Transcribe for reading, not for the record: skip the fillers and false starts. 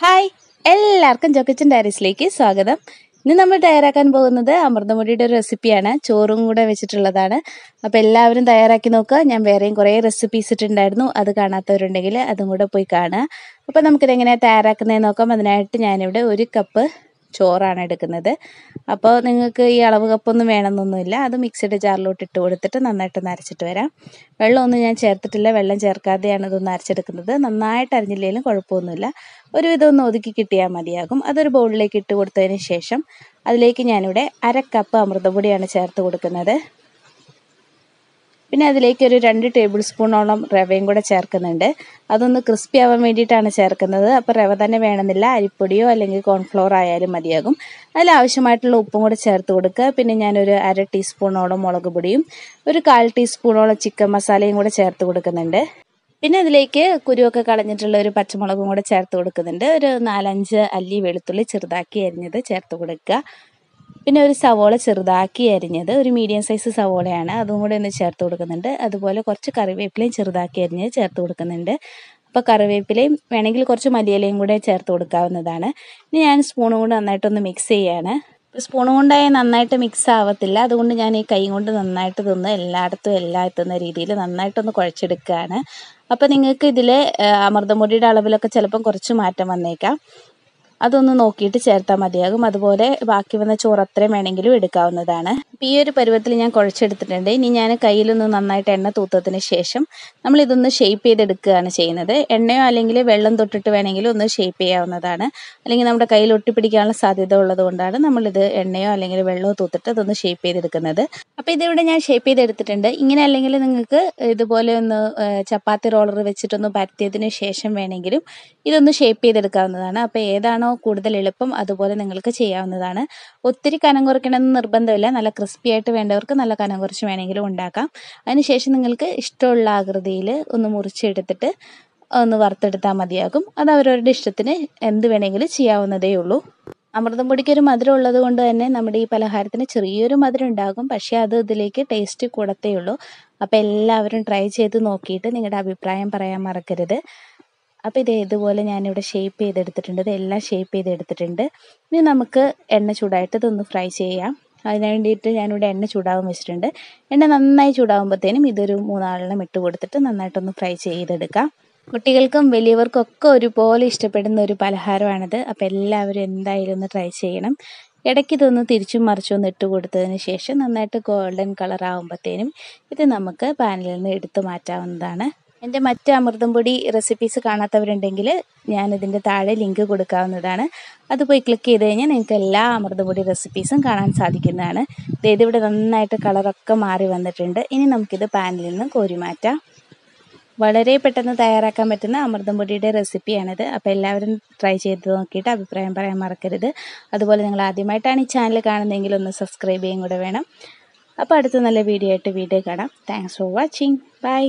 Hi, എല്ലാവർക്കും ജോക്കിച്ചൻ ഡയറീസിലേക്ക് സ്വാഗതം. ഇന്ന് നമ്മൾ തയ്യാറാക്കാൻ പോകുന്നത് അമൃതമുടിയുടെ ഒരു റെസിപ്പിയാണ്. ചോറും കൂടെ വെച്ചിട്ടുള്ളതാണ്. അപ്പോൾ എല്ലാവരും തയ്യാറാക്കി നോക്കുക. ഞാൻ വേറെയും കുറേ റെസിപ്പീസ് ഇട്ടിട്ടുണ്ടായിരുന്നു. അത് കാണാത്തവരുണ്ടെങ്കിൽ അതും കൂടെ പോയി കാണുക. അപ്പോൾ നമുക്കിതെങ്ങനെയാണ് തയ്യാറാക്കുന്നതെന്ന് നോക്കാം. അതിനായിട്ട് ഞാനിവിടെ 1 കപ്പ് ചോറാണ് എടുക്കുന്നത്. അപ്പോൾ നിങ്ങൾക്ക് ഈ അളവ് കപ്പൊന്നും വേണമെന്നൊന്നുമില്ല. അത് മിക്സിയുടെ ജാറിലോട്ട് ഇട്ട് കൊടുത്തിട്ട് നന്നായിട്ട് അരച്ചിട്ട് വരാം. വെള്ളമൊന്നും ഞാൻ ചേർത്തിട്ടില്ല. വെള്ളം ചേർക്കാതെയാണ് ഇതൊന്ന് അരച്ചെടുക്കുന്നത്. നന്നായിട്ട് അരിഞ്ഞില്ലെങ്കിലും കുഴപ്പമൊന്നുമില്ല. ഒരുവിധം ഒന്ന് ഒതുക്കി കിട്ടിയാൽ മതിയാകും. അതൊരു ബൗളിലേക്ക് ഇട്ട് കൊടുത്തതിന് ശേഷം അതിലേക്ക് ഞാനിവിടെ 1/2 കപ്പ് അമൃതപ്പൊടിയാണ് ചേർത്ത് കൊടുക്കുന്നത്. പിന്നെ അതിലേക്ക് ഒരു 2 ടേബിൾ സ്പൂണോളം റവയും കൂടെ ചേർക്കുന്നുണ്ട്. അതൊന്ന് ക്രിസ്പി ആവാൻ വേണ്ടിയിട്ടാണ് ചേർക്കുന്നത്. അപ്പോൾ റവ തന്നെ വേണമെന്നില്ല, അരിപ്പൊടിയോ അല്ലെങ്കിൽ കോൺഫ്ലോർ ആയാലും മതിയാകും. അതിലാവശ്യമായിട്ടുള്ള ഉപ്പും കൂടെ ചേർത്ത് കൊടുക്കുക. പിന്നെ ഞാനൊരു 1/2 ടീസ്പൂണോളം മുളക് പൊടിയും ഒരു 1/4 ടീസ്പൂണോളം ചിക്കൻ മസാലയും കൂടെ ചേർത്ത് കൊടുക്കുന്നുണ്ട്. പിന്നെ അതിലേക്ക് കുരുവൊക്കെ കളഞ്ഞിട്ടുള്ള ഒരു പച്ചമുളകും കൂടെ ചേർത്ത് കൊടുക്കുന്നുണ്ട്. ഒരു 4-5 അല്ലി വെളുത്തുള്ളി ചെറുതാക്കി അരിഞ്ഞത് ചേർത്ത് കൊടുക്കുക. പിന്നെ ഒരു സവോള ചെറുതാക്കി അരിഞ്ഞത്, ഒരു മീഡിയം സൈസ് സവോളയാണ്, അതും കൂടെ ഒന്ന് ചേർത്ത് കൊടുക്കുന്നുണ്ട്. അതുപോലെ കുറച്ച് കറിവേപ്പിലയും ചെറുതാക്കി അരിഞ്ഞത് ചേർത്ത് കൊടുക്കുന്നുണ്ട്. അപ്പോൾ കറിവേപ്പിലയും വേണമെങ്കിൽ കുറച്ച് മല്ലിയിലയും കൂടെ ചേർത്ത് കൊടുക്കാവുന്നതാണ്. ഇനി ഞാൻ സ്പൂണും കൊണ്ട് നന്നായിട്ടൊന്ന് മിക്സ് ചെയ്യാണ്. സ്പൂണും കൊണ്ടായി നന്നായിട്ട് മിക്സ് ആവത്തില്ല. അതുകൊണ്ട് ഞാൻ ഈ കൈ കൊണ്ട് നന്നായിട്ട് എല്ലായിടത്തും എല്ലാം എത്തുന്ന രീതിയിൽ നന്നായിട്ടൊന്ന് കുഴച്ചെടുക്കുകയാണ്. അപ്പോൾ നിങ്ങൾക്ക് ഇതിൽ അമൃതപ്പൊടിയുടെ അളവിലൊക്കെ ചിലപ്പം കുറച്ച് മാറ്റം വന്നേക്കാം. അതൊന്ന് നോക്കിയിട്ട് ചേർത്താൽ മതിയാകും. അതുപോലെ ബാക്കി വന്ന ചോറ് അത്രയും വേണമെങ്കിലും എടുക്കാവുന്നതാണ്. ഈ ഒരു പരുവത്തിൽ ഞാൻ കുഴച്ചെടുത്തിട്ടുണ്ട്. ഇനി ഞാൻ കയ്യിലൊന്ന് നന്നായിട്ട് എണ്ണ തൂത്തതിന് ശേഷം നമ്മളിതൊന്ന് ഷേപ്പ് ചെയ്തെടുക്കുകയാണ് ചെയ്യുന്നത്. എണ്ണയോ അല്ലെങ്കിൽ വെള്ളം തൊട്ടിട്ട് വേണമെങ്കിലും ഒന്ന് ഷേപ്പ് ചെയ്യാവുന്നതാണ്. അല്ലെങ്കിൽ നമ്മുടെ കയ്യിൽ ഒട്ടിപ്പിടിക്കാനുള്ള സാധ്യത ഉള്ളത് കൊണ്ടാണ് നമ്മളിത് എണ്ണയോ അല്ലെങ്കിൽ വെള്ളമോ തൂത്തിട്ട് അതൊന്ന് ഷേപ്പ് ചെയ്തെടുക്കുന്നത്. അപ്പോൾ ഇതിവിടെ ഞാൻ ഷേപ്പ് ചെയ്തെടുത്തിട്ടുണ്ട്. ഇങ്ങനെ അല്ലെങ്കിൽ നിങ്ങൾക്ക് ഇതുപോലെ ഒന്ന് ചപ്പാത്തി റോളർ വെച്ചിട്ടൊന്ന് പരത്തിയതിന് ശേഷം വേണമെങ്കിലും ഇതൊന്ന് ഷേപ്പ് ചെയ്തെടുക്കാവുന്നതാണ്. അപ്പോൾ ഏതാണോ കൂടുതൽ എളുപ്പം അതുപോലെ നിങ്ങൾക്ക് ചെയ്യാവുന്നതാണ്. ഒത്തിരി കനം കുറയ്ക്കണമെന്ന് നിർബന്ധമില്ല. നല്ല ക്രിസ്പി ആയിട്ട് വേണ്ടവർക്ക് നല്ല കനം കുറച്ച് വേണമെങ്കിലും ഉണ്ടാക്കാം. അതിനുശേഷം നിങ്ങൾക്ക് ഇഷ്ടമുള്ള ആകൃതിയിൽ ഒന്ന് മുറിച്ചെടുത്തിട്ട് ഒന്ന് വറുത്തെടുത്താൽ മതിയാകും. അത് അവരവരുടെ ഇഷ്ടത്തിന് എന്ത് വേണമെങ്കിലും ചെയ്യാവുന്നതേ ഉള്ളൂ. അമൃതപ്പൊടിക്ക് ഒരു മധുരം ഉള്ളത് കൊണ്ട് തന്നെ നമ്മുടെ ഈ പലഹാരത്തിന് ചെറിയൊരു മധുരം ഉണ്ടാകും. പക്ഷേ അത് ഇതിലേക്ക് ടേസ്റ്റ് കൂടത്തേ ഉള്ളൂ. അപ്പോൾ എല്ലാവരും ട്രൈ ചെയ്ത് നോക്കിയിട്ട് നിങ്ങളുടെ അഭിപ്രായം പറയാൻ മറക്കരുത്. അപ്പോൾ ഇതുപോലെ ഞാനിവിടെ ഷേപ്പ് ചെയ്തെടുത്തിട്ടുണ്ട്. ഇതെല്ലാം ഷേപ്പ് ചെയ്തെടുത്തിട്ടുണ്ട്. ഇനി നമുക്ക് എണ്ണ ചൂടായിട്ട് ഇതൊന്ന് ഫ്രൈ ചെയ്യാം. അതിന് വേണ്ടിയിട്ട് ഞാനിവിടെ എണ്ണ ചൂടാവാൻ വെച്ചിട്ടുണ്ട്. എണ്ണ നന്നായി ചൂടാകുമ്പോഴത്തേനും ഇതൊരു 3 ഇട്ട് കൊടുത്തിട്ട് നന്നായിട്ടൊന്ന് ഫ്രൈ ചെയ്തെടുക്കാം. കുട്ടികൾക്കും വലിയവർക്കും ഒക്കെ ഒരുപോലെ ഇഷ്ടപ്പെടുന്ന ഒരു പലഹാരമാണിത്. അപ്പോൾ എല്ലാവരും എന്തായാലും ഒന്ന് ട്രൈ ചെയ്യണം. ഇടയ്ക്ക് ഇതൊന്ന് തിരിച്ചും മറിച്ചും ഒന്ന് ഇട്ട് കൊടുത്തതിന് ശേഷം നന്നായിട്ട് ഗോൾഡൻ കളർ ആകുമ്പോഴത്തേനും ഇത് നമുക്ക് പാനിൽ നിന്ന് എടുത്തു മാറ്റാവുന്നതാണ്. എൻ്റെ മറ്റ് അമൃതപ്പൊടി റെസിപ്പീസ് കാണാത്തവരുണ്ടെങ്കിൽ ഞാനിതിൻ്റെ താഴെ ലിങ്ക് കൊടുക്കാവുന്നതാണ്. അത് പോയി ക്ലിക്ക് ചെയ്ത് കഴിഞ്ഞാൽ നിങ്ങൾക്ക് എല്ലാ അമൃതപ്പൊടി റെസിപ്പീസും കാണാൻ സാധിക്കുന്നതാണ്. ഇതിവിടെ നന്നായിട്ട് കളറൊക്കെ മാറി വന്നിട്ടുണ്ട്. ഇനി നമുക്കിത് പാനിൽ നിന്ന് കോരി മാറ്റാം. വളരെ പെട്ടെന്ന് തയ്യാറാക്കാൻ പറ്റുന്ന അമൃതപ്പൊടിയുടെ റെസിപ്പിയാണിത്. അപ്പോൾ എല്ലാവരും ട്രൈ ചെയ്ത് നോക്കിയിട്ട് അഭിപ്രായം പറയാൻ മറക്കരുത്. അതുപോലെ നിങ്ങൾ ആദ്യമായിട്ടാണ് ഈ ചാനൽ കാണുന്നതെങ്കിൽ ഒന്ന് സബ്സ്ക്രൈബ് ചെയ്യുകയും കൂടെ വേണം. അപ്പോൾ അടുത്ത നല്ല വീഡിയോ ആയിട്ട് കാണാം. Thanks for watching. ബൈ.